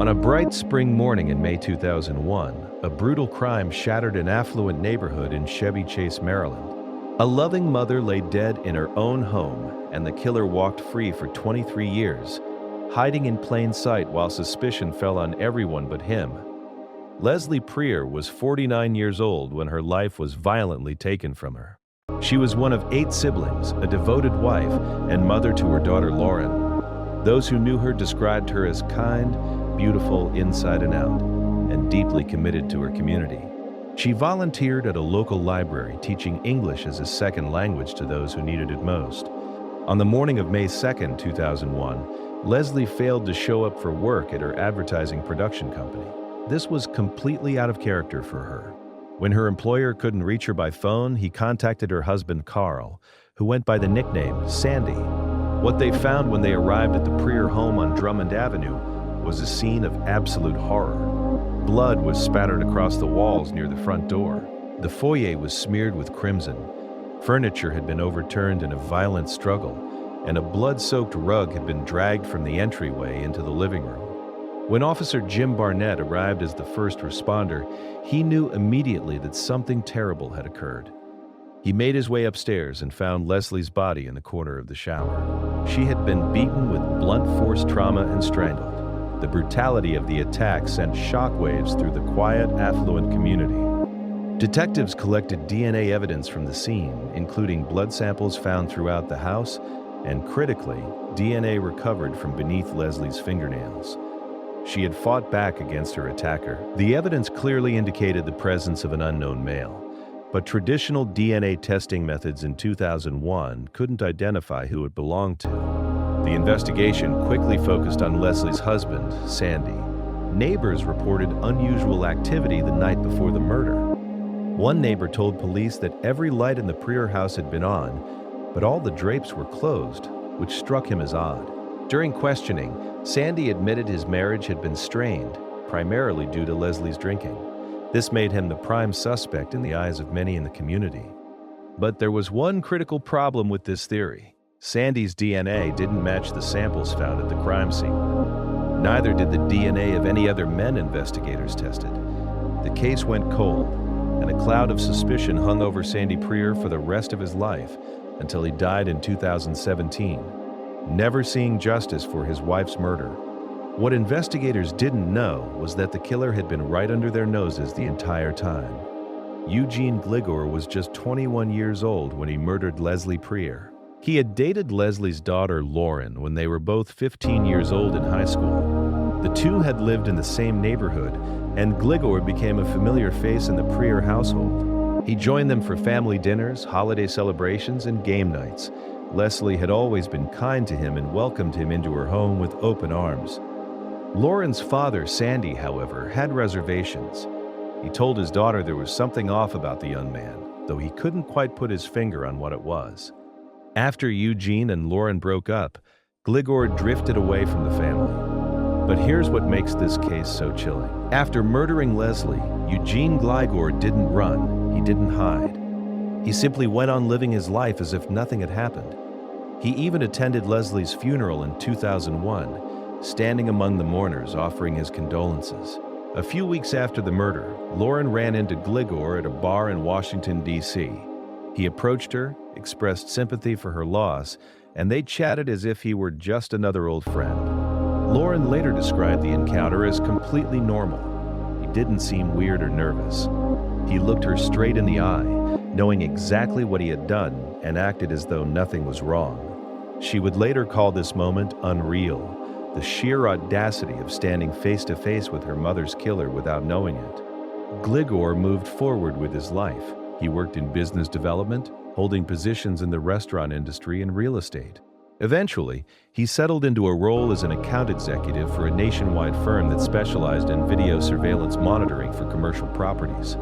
On a bright spring morning in May 2001, a brutal crime shattered an affluent neighborhood in Chevy Chase, Maryland. A loving mother lay dead in her own home, and the killer walked free for 23 years, hiding in plain sight while suspicion fell on everyone but him. Leslie Preer was 49 years old when her life was violently taken from her. She was one of 8 siblings, a devoted wife, and mother to her daughter Lauren. Those who knew her described her as kind, beautiful inside and out, and deeply committed to her community. She volunteered at a local library, teaching English as a second language to those who needed it most. On the morning of May 2, 2001, Leslie failed to show up for work at her advertising production company. This was completely out of character for her. When her employer couldn't reach her by phone, he contacted her husband, Carl, who went by the nickname Sandy. What they found when they arrived at the Preer home on Drummond Avenue was a scene of absolute horror. Blood was spattered across the walls near the front door. The foyer was smeared with crimson. Furniture had been overturned in a violent struggle, and a blood-soaked rug had been dragged from the entryway into the living room. When Officer Jim Barnett arrived as the first responder, he knew immediately that something terrible had occurred. He made his way upstairs and found Leslie's body in the corner of the shower. She had been beaten with blunt force trauma and strangled. The brutality of the attack sent shockwaves through the quiet, affluent community. Detectives collected DNA evidence from the scene, including blood samples found throughout the house, and critically, DNA recovered from beneath Leslie's fingernails. She had fought back against her attacker. The evidence clearly indicated the presence of an unknown male, but traditional DNA testing methods in 2001 couldn't identify who it belonged to. The investigation quickly focused on Leslie's husband, Sandy. Neighbors reported unusual activity the night before the murder. One neighbor told police that every light in the Preer house had been on, but all the drapes were closed, which struck him as odd. During questioning, Sandy admitted his marriage had been strained, primarily due to Leslie's drinking. This made him the prime suspect in the eyes of many in the community. But there was one critical problem with this theory. Sandy's DNA didn't match the samples found at the crime scene. Neither did the DNA of any other men investigators tested. The case went cold, and a cloud of suspicion hung over Sandy Preer for the rest of his life until he died in 2017, never seeing justice for his wife's murder. What investigators didn't know was that the killer had been right under their noses the entire time. Eugene Gligor was just 21 years old when he murdered Leslie Preer. He had dated Leslie's daughter, Lauren, when they were both 15 years old in high school. The two had lived in the same neighborhood, and Gligor became a familiar face in the Preer household. He joined them for family dinners, holiday celebrations, and game nights. Leslie had always been kind to him and welcomed him into her home with open arms. Lauren's father, Sandy, however, had reservations. He told his daughter there was something off about the young man, though he couldn't quite put his finger on what it was. After Eugene and Lauren broke up, Gligor drifted away from the family. But here's what makes this case so chilling. After murdering Leslie, Eugene Gligor didn't run, he didn't hide. He simply went on living his life as if nothing had happened. He even attended Leslie's funeral in 2001, standing among the mourners offering his condolences. A few weeks after the murder, Lauren ran into Gligor at a bar in Washington, D.C. He approached her, expressed sympathy for her loss, and they chatted as if he were just another old friend. Lauren later described the encounter as completely normal. He didn't seem weird or nervous. He looked her straight in the eye, knowing exactly what he had done, and acted as though nothing was wrong. She would later call this moment unreal, the sheer audacity of standing face to face with her mother's killer without knowing it. Gligor moved forward with his life. He worked in business development, holding positions in the restaurant industry and real estate. Eventually, he settled into a role as an account executive for a nationwide firm that specialized in video surveillance monitoring for commercial properties.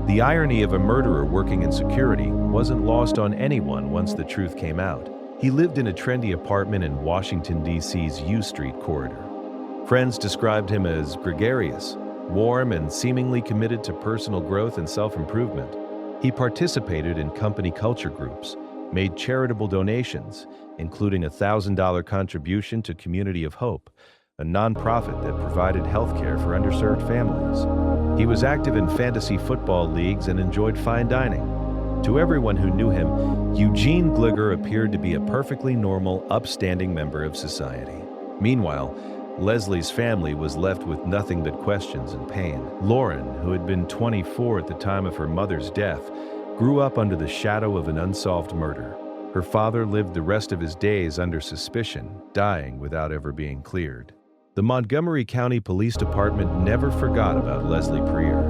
The irony of a murderer working in security wasn't lost on anyone once the truth came out. He lived in a trendy apartment in Washington, D.C.'s U Street corridor. Friends described him as gregarious, warm, and seemingly committed to personal growth and self-improvement. He participated in company culture groups, made charitable donations, including a $1,000 contribution to Community of Hope, a nonprofit that provided health care for underserved families. He was active in fantasy football leagues and enjoyed fine dining. To everyone who knew him, Eugene Gligar appeared to be a perfectly normal, upstanding member of society. Meanwhile, Leslie's family was left with nothing but questions and pain. Lauren, who had been 24 at the time of her mother's death, grew up under the shadow of an unsolved murder. Her father lived the rest of his days under suspicion, dying without ever being cleared. The Montgomery County Police Department never forgot about Leslie Prieur.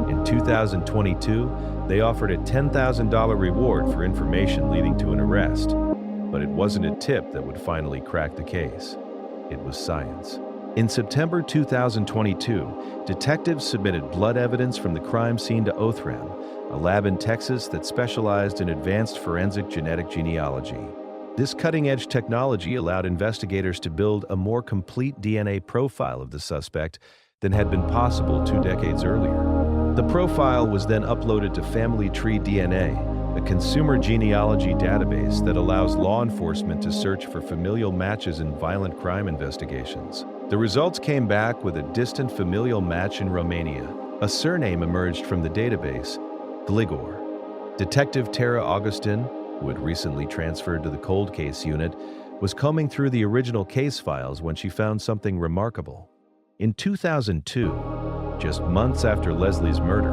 In 2022, they offered a $10,000 reward for information leading to an arrest. But it wasn't a tip that would finally crack the case. It was science. In September 2022, detectives submitted blood evidence from the crime scene to Othram, a lab in Texas that specialized in advanced forensic genetic genealogy. This cutting-edge technology allowed investigators to build a more complete DNA profile of the suspect than had been possible 2 decades earlier. The profile was then uploaded to Family Tree DNA, a consumer genealogy database that allows law enforcement to search for familial matches in violent crime investigations. The results came back with a distant familial match in Romania. A surname emerged from the database, Gligar. Detective Tara Augustin, who had recently transferred to the cold case unit, was combing through the original case files when she found something remarkable. In 2002, just months after Leslie's murder,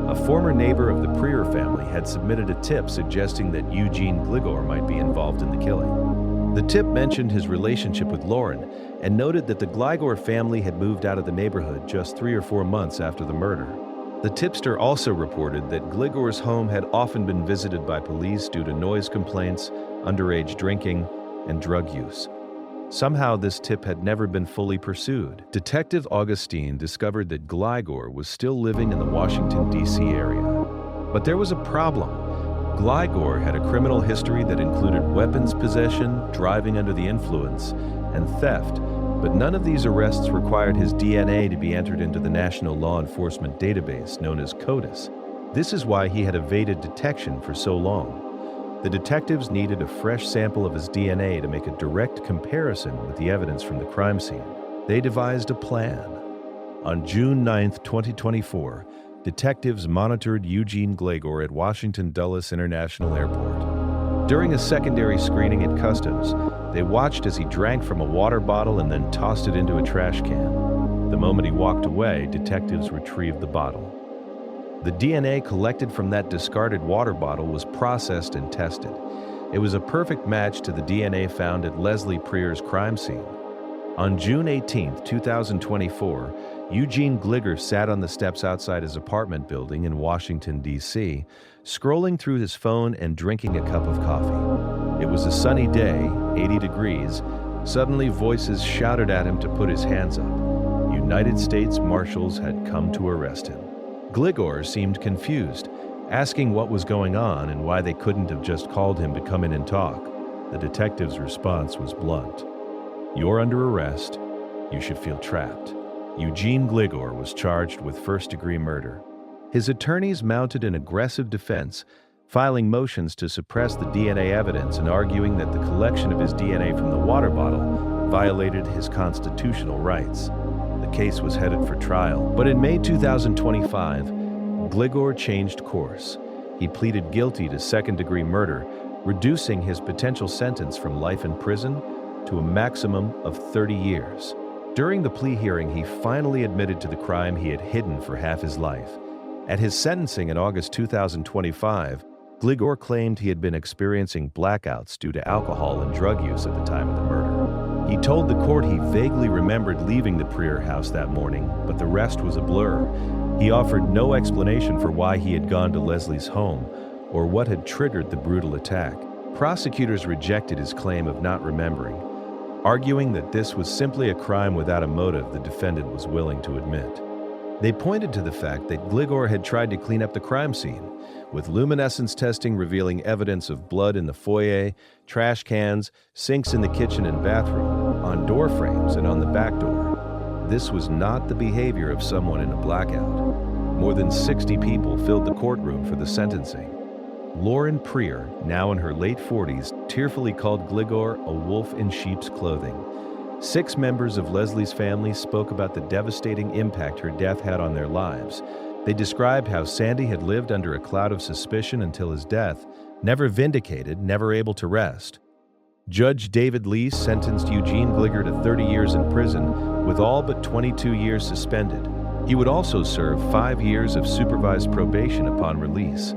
a former neighbor of the Prieur family had submitted a tip suggesting that Eugene Gligar might be involved in the killing. The tip mentioned his relationship with Lauren and noted that the Gligar family had moved out of the neighborhood just 3 or 4 months after the murder. The tipster also reported that Gligar's home had often been visited by police due to noise complaints, underage drinking, and drug use. Somehow, this tip had never been fully pursued. Detective Augustine discovered that Gligar was still living in the Washington, D.C. area. But there was a problem. Gligar had a criminal history that included weapons possession, driving under the influence, and theft, but none of these arrests required his DNA to be entered into the National Law Enforcement Database, known as CODIS. This is why he had evaded detection for so long. The detectives needed a fresh sample of his DNA to make a direct comparison with the evidence from the crime scene. They devised a plan. On June 9, 2024, detectives monitored Eugene Gligar at Washington Dulles International Airport. During a secondary screening at Customs, they watched as he drank from a water bottle and then tossed it into a trash can. The moment he walked away, detectives retrieved the bottle. The DNA collected from that discarded water bottle was processed and tested. It was a perfect match to the DNA found at Leslie Prieur's crime scene. On June 18, 2024, Eugene Gligar sat on the steps outside his apartment building in Washington, D.C., scrolling through his phone and drinking a cup of coffee. It was a sunny day, 80 degrees. Suddenly, voices shouted at him to put his hands up. United States Marshals had come to arrest him. Gligar seemed confused, asking what was going on and why they couldn't have just called him to come in and talk. The detective's response was blunt. "You're under arrest. You should feel trapped." Eugene Gligar was charged with first-degree murder. His attorneys mounted an aggressive defense, filing motions to suppress the DNA evidence and arguing that the collection of his DNA from the water bottle violated his constitutional rights. The case was headed for trial, but in May 2025, Gligar changed course. He pleaded guilty to second-degree murder, reducing his potential sentence from life in prison to a maximum of 30 years. During the plea hearing, he finally admitted to the crime he had hidden for half his life. At his sentencing in August 2025, Gligar claimed he had been experiencing blackouts due to alcohol and drug use at the time of the murder. He told the court he vaguely remembered leaving the Prieur house that morning, but the rest was a blur. He offered no explanation for why he had gone to Leslie's home or what had triggered the brutal attack. Prosecutors rejected his claim of not remembering, arguing that this was simply a crime without a motive the defendant was willing to admit. They pointed to the fact that Gligar had tried to clean up the crime scene, with luminescence testing revealing evidence of blood in the foyer, trash cans, sinks in the kitchen and bathroom, on door frames and on the back door. This was not the behavior of someone in a blackout. More than 60 people filled the courtroom for the sentencing. Lauren Prieur, now in her late 40s, tearfully called Gligar a wolf in sheep's clothing, 6 members of Leslie's family spoke about the devastating impact her death had on their lives. They described how Sandy had lived under a cloud of suspicion until his death, never vindicated, never able to rest. Judge David Lee sentenced Eugene Gliger to 30 years in prison, with all but 22 years suspended. He would also serve 5 years of supervised probation upon release.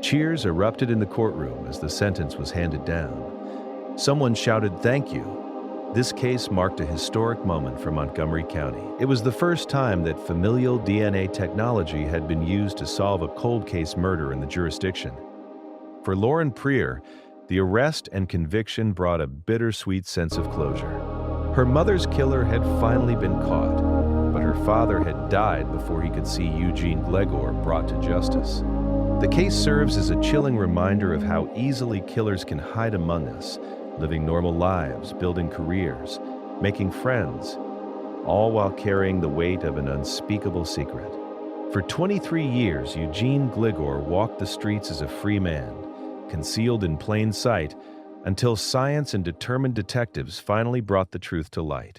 Cheers erupted in the courtroom as the sentence was handed down. Someone shouted, "Thank you." This case marked a historic moment for Montgomery County. It was the first time that familial DNA technology had been used to solve a cold case murder in the jurisdiction. For Lauren Preer, the arrest and conviction brought a bittersweet sense of closure. Her mother's killer had finally been caught, but her father had died before he could see Eugene Gliger brought to justice. The case serves as a chilling reminder of how easily killers can hide among us, living normal lives, building careers, making friends, all while carrying the weight of an unspeakable secret. For 23 years, Eugene Gliger walked the streets as a free man, concealed in plain sight, until science and determined detectives finally brought the truth to light.